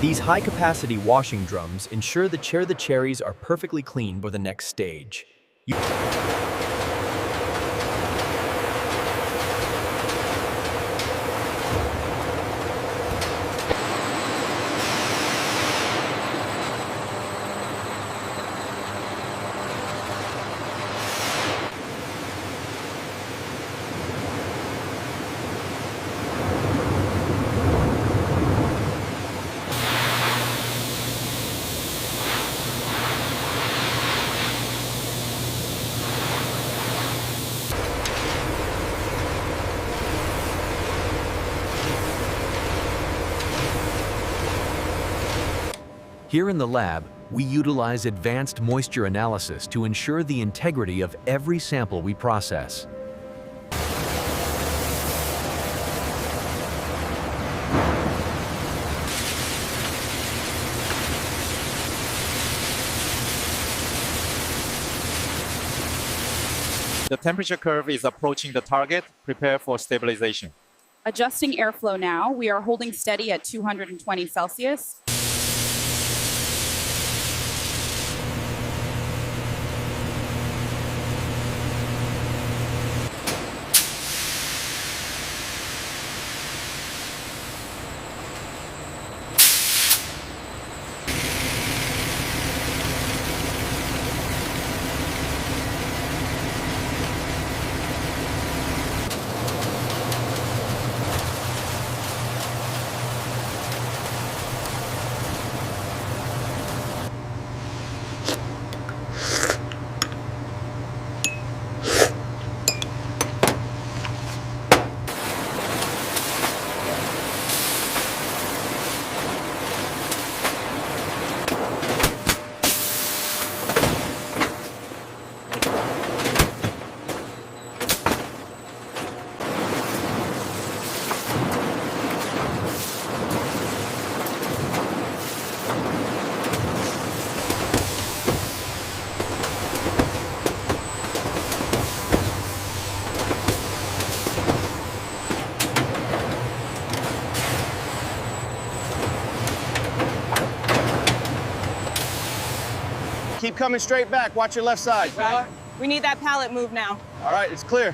These high-capacity washing drums ensure the cherries are perfectly clean for the next stage. Here in the lab, we utilize advanced moisture analysis to ensure the integrity of every sample we process. The temperature curve is approaching the target. Prepare for stabilization. Adjusting airflow now. We are holding steady at 220 Celsius. Keep coming straight back. Watch your left side. Right. We need that pallet moved now. All right, it's clear.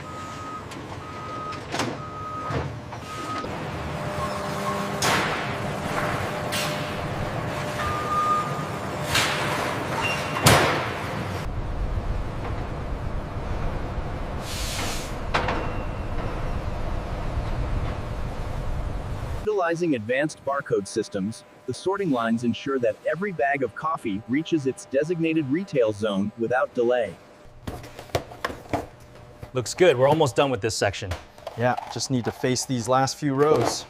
Utilizing advanced barcode systems, the sorting lines ensure that every bag of coffee reaches its designated retail zone without delay. Looks good. We're almost done with this section. Yeah, just need to face these last few rows.